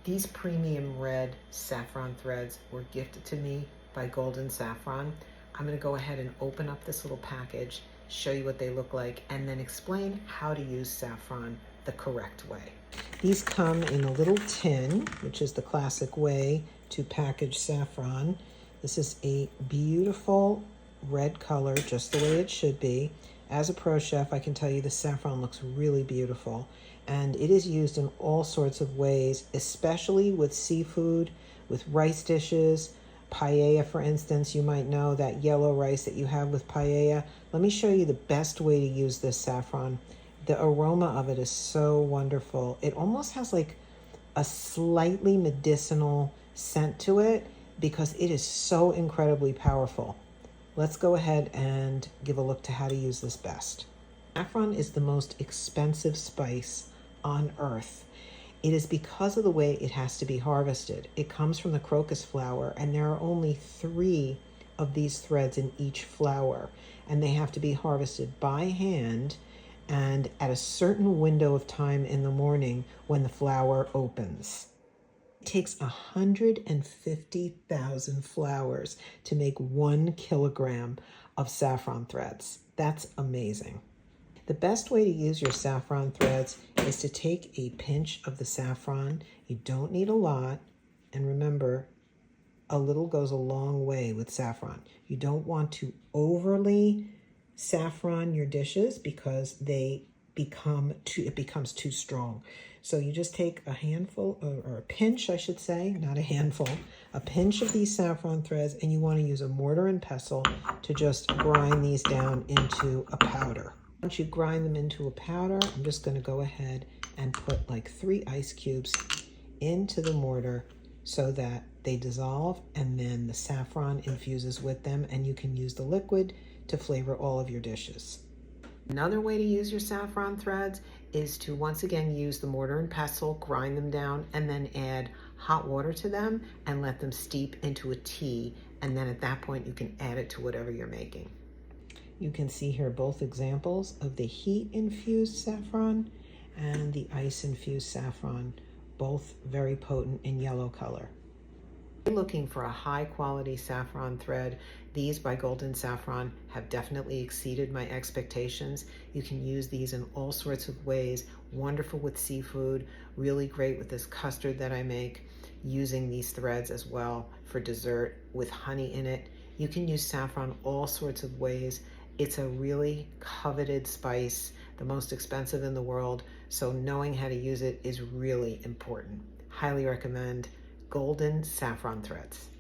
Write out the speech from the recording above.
These premium red saffron threads were gifted to me by Golden Saffron. I'm going to go ahead and open up this little package, show you what they look like, and then explain how to use saffron the correct way. These come in a little tin, which is the classic way to package saffron. This is a beautiful red color, just the way it should be. As a pro chef, I can tell you the saffron looks really beautiful, and it is used in all sorts of ways, especially with seafood, with rice dishes, paella, for instance. You might know that yellow rice that you have with paella. Let me show you the best way to use this saffron. The aroma of it is so wonderful. It almost has like a slightly medicinal scent to it because it is so incredibly powerful. Let's go ahead and give a look to how to use this best. Saffron is the most expensive spice on earth. It is because of the way it has to be harvested. It comes from the crocus flower, and there are only 3 of these threads in each flower, and they have to be harvested by hand and at a certain window of time in the morning when the flower opens. It takes 150,000 flowers to make 1 kilogram of saffron threads. That's amazing. The best way to use your saffron threads is to take a pinch of the saffron. You don't need a lot. And remember, a little goes a long way with saffron. You don't want to overly saffron your dishes because it becomes too strong. So you just take a handful, or a pinch, I should say, not a handful, a pinch of these saffron threads, and you want to use a mortar and pestle to just grind these down into a powder. Once you grind them into a powder, I'm just going to go ahead and put like 3 ice cubes into the mortar so that they dissolve, and then the saffron infuses with them, and you can use the liquid to flavor all of your dishes. Another way to use your saffron threads is to once again use the mortar and pestle, grind them down, and then add hot water to them and let them steep into a tea. And then at that point, you can add it to whatever you're making. You can see here both examples of the heat-infused saffron and the ice-infused saffron, both very potent in yellow color. If you're looking for a high-quality saffron thread, these by Golden Saffron have definitely exceeded my expectations. You can use these in all sorts of ways. Wonderful with seafood, really great with this custard that I make, using these threads as well for dessert with honey in it. You can use saffron all sorts of ways. It's a really coveted spice, the most expensive in the world, so knowing how to use it is really important. Highly recommend Golden Saffron threads.